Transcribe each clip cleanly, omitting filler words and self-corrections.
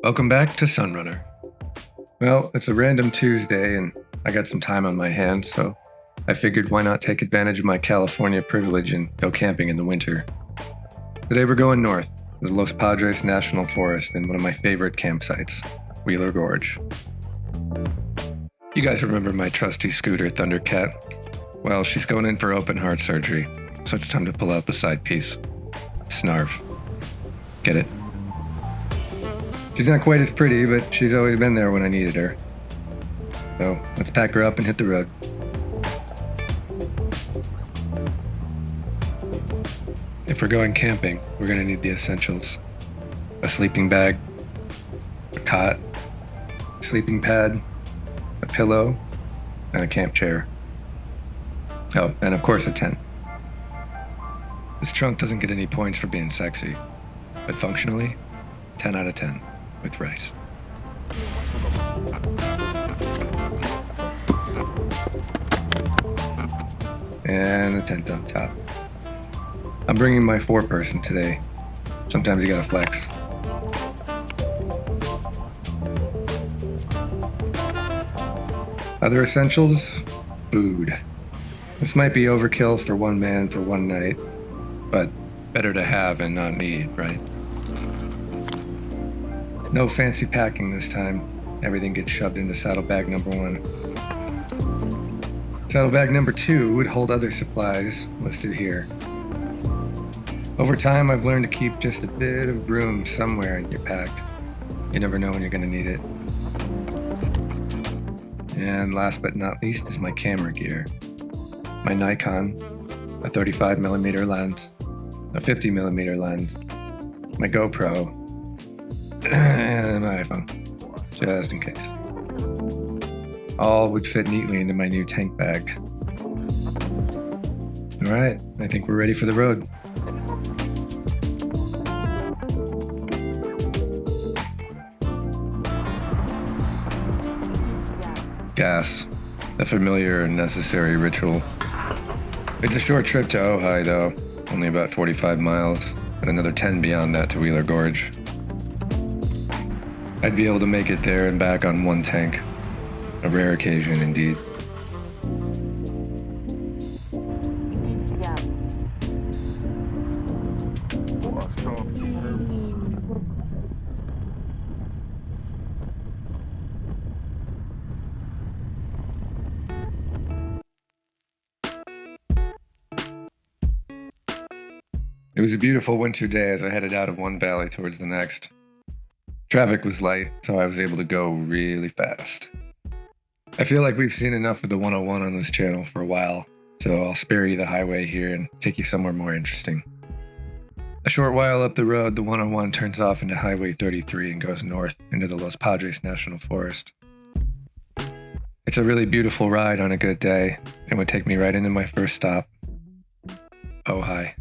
Welcome back to Sunrunner. Well, it's a random Tuesday and I got some time on my hands, so I figured why not take advantage of my California privilege and go camping in the winter. Today we're going north to the Los Padres National Forest in one of my favorite campsites, Wheeler Gorge. You guys remember my trusty scooter, Thundercat? Well, she's going in for open heart surgery, so it's time to pull out the side piece. Snarf. Get it? She's not quite as pretty, but she's always been there when I needed her. So let's pack her up and hit the road. If we're going camping, we're going to need the essentials. A sleeping bag, a cot, a sleeping pad, a pillow, and a camp chair. Oh, and of course a tent. This trunk doesn't get any points for being sexy, but functionally, 10 out of 10 with rice. And the tent up top. I'm bringing my 4-person today. Sometimes you gotta flex. Other essentials? Food. This might be overkill for one man for one night, but better to have and not need, right? No fancy packing this time. Everything gets shoved into saddlebag number 1. Saddlebag number 2 would hold other supplies listed here. Over time, I've learned to keep just a bit of room somewhere in your pack. You never know when you're going to need it. And last but not least is my camera gear. My Nikon, a 35mm lens, a 50mm lens, my GoPro, and my iPhone, just in case. All would fit neatly into my new tank bag. All right, I think we're ready for the road. Gas, a familiar and necessary ritual. It's a short trip to Ojai, though, only about 45 miles, and another 10 beyond that to Wheeler Gorge. I'd be able to make it there and back on one tank. A rare occasion indeed. It was a beautiful winter day as I headed out of one valley towards the next. Traffic was light, so I was able to go really fast. I feel like we've seen enough of the 101 on this channel for a while, so I'll spare you the highway here and take you somewhere more interesting. A short while up the road, the 101 turns off into Highway 33 and goes north into the Los Padres National Forest. It's a really beautiful ride on a good day, and would take me right into my first stop, Ojai.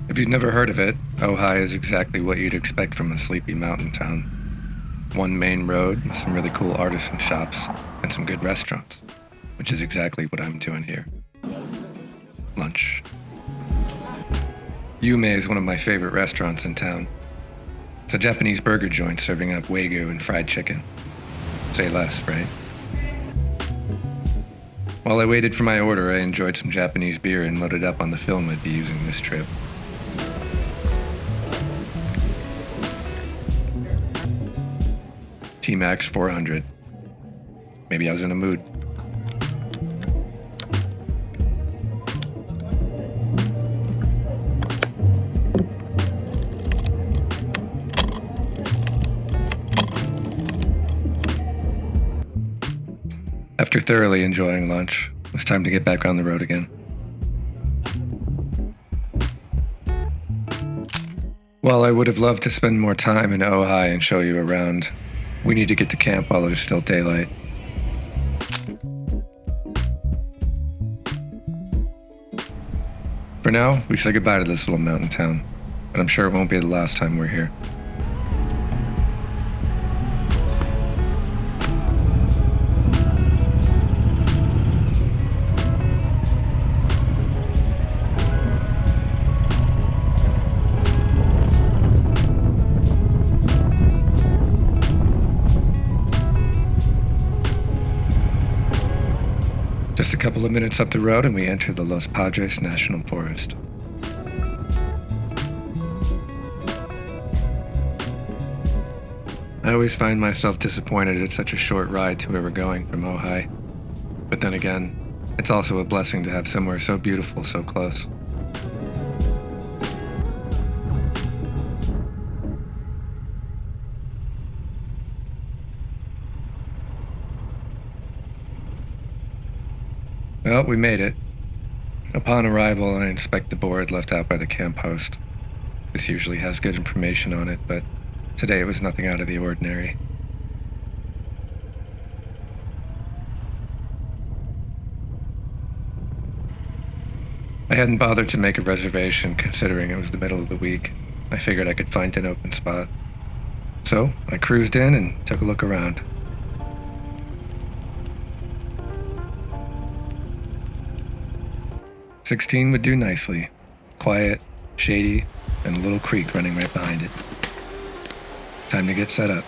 If you've never heard of it, Ojai is exactly what you'd expect from a sleepy mountain town. One main road with some really cool artisan shops and some good restaurants, which is exactly what I'm doing here. Lunch. Yume is one of my favorite restaurants in town. It's a Japanese burger joint serving up Wagyu and fried chicken. Say less, right? While I waited for my order, I enjoyed some Japanese beer and loaded up on the film I'd be using this trip. T-Max 400. Maybe I was in a mood. After thoroughly enjoying lunch, it was time to get back on the road again. While I would have loved to spend more time in Ojai and show you around, we need to get to camp while there's still daylight. For now, we say goodbye to this little mountain town, but I'm sure it won't be the last time we're here. couple of minutes up the road and we enter the Los Padres National Forest. I always find myself disappointed it's such a short ride to where we're going from Ojai. But then again, it's also a blessing to have somewhere so beautiful so close. Well, we made it. Upon arrival, I inspect the board left out by the camp host. This usually has good information on it, but today it was nothing out of the ordinary. I hadn't bothered to make a reservation considering it was the middle of the week. I figured I could find an open spot. So I cruised in and took a look around. "16 would do nicely. Quiet, shady, and a little creek running right behind it. Time to get set up."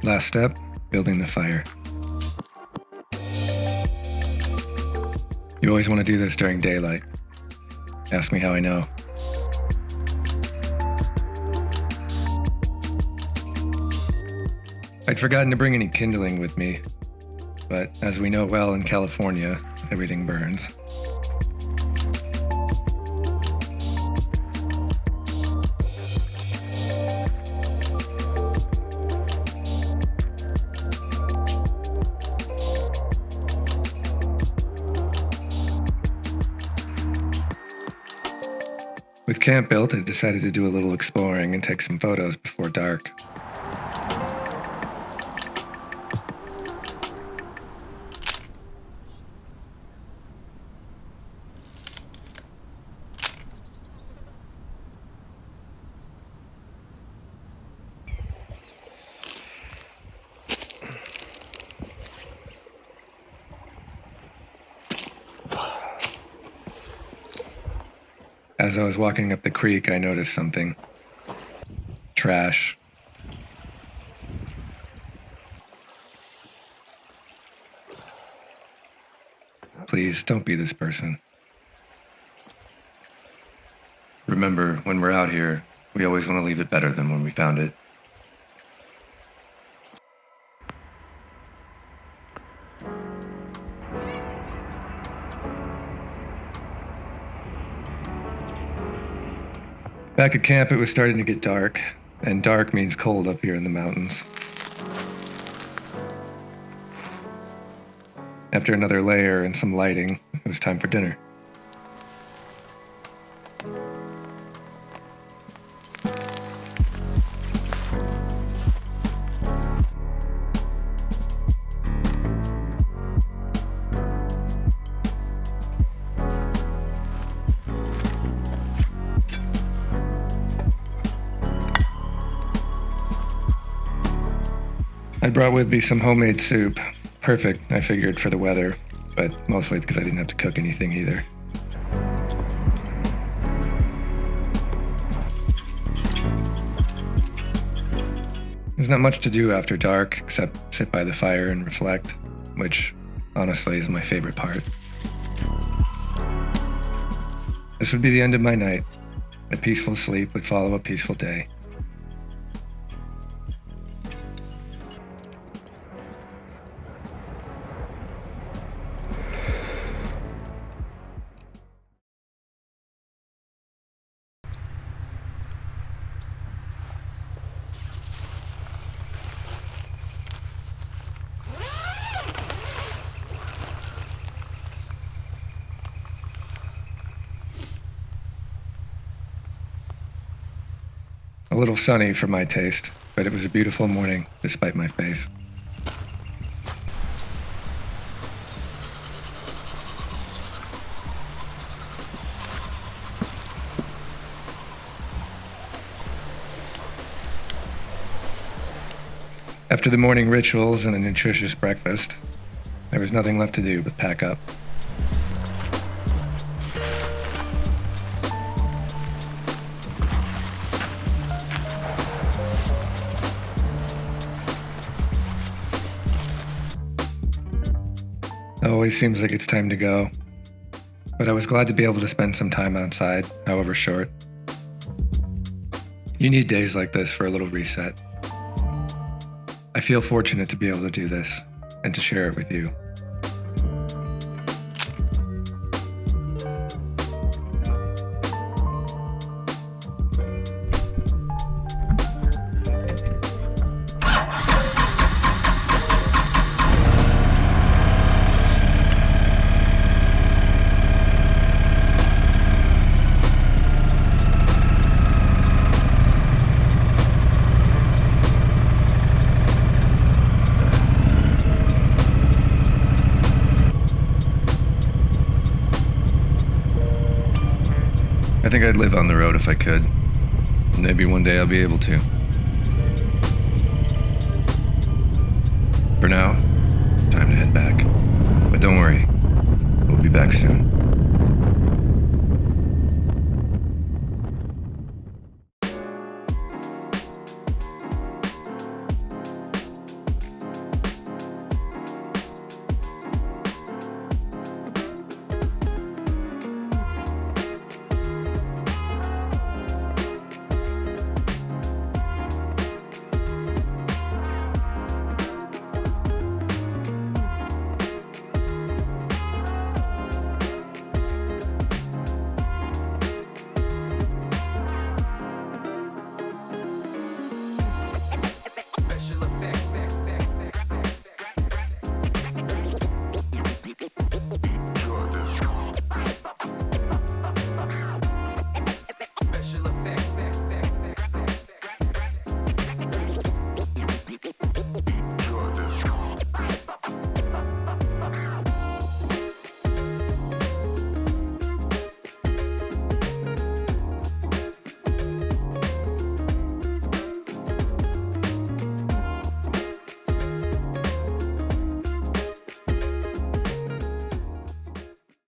Last step, building the fire. You always want to do this during daylight. Ask me how I know. I'd forgotten to bring any kindling with me, but as we know well in California, everything burns. With camp built, I decided to do a little exploring and take some photos before dark. As I was walking up the creek, I noticed something. Trash. Please, don't be this person. Remember, when we're out here, we always want to leave it better than when we found it. Back at camp, it was starting to get dark, and dark means cold up here in the mountains. After another layer and some lighting, it was time for dinner. I brought with me some homemade soup. Perfect, I figured, for the weather, but mostly because I didn't have to cook anything either. There's not much to do after dark except sit by the fire and reflect, which honestly is my favorite part. This would be the end of my night. A peaceful sleep would follow a peaceful day. A little sunny for my taste, but it was a beautiful morning despite my face. After the morning rituals and a nutritious breakfast, there was nothing left to do but pack up. It always seems like it's time to go, but I was glad to be able to spend some time outside, however short. You need days like this for a little reset. I feel fortunate to be able to do this and to share it with you. I think I'd live on the road if I could. Maybe one day I'll be able to. For now, time to head back. But don't worry, we'll be back soon.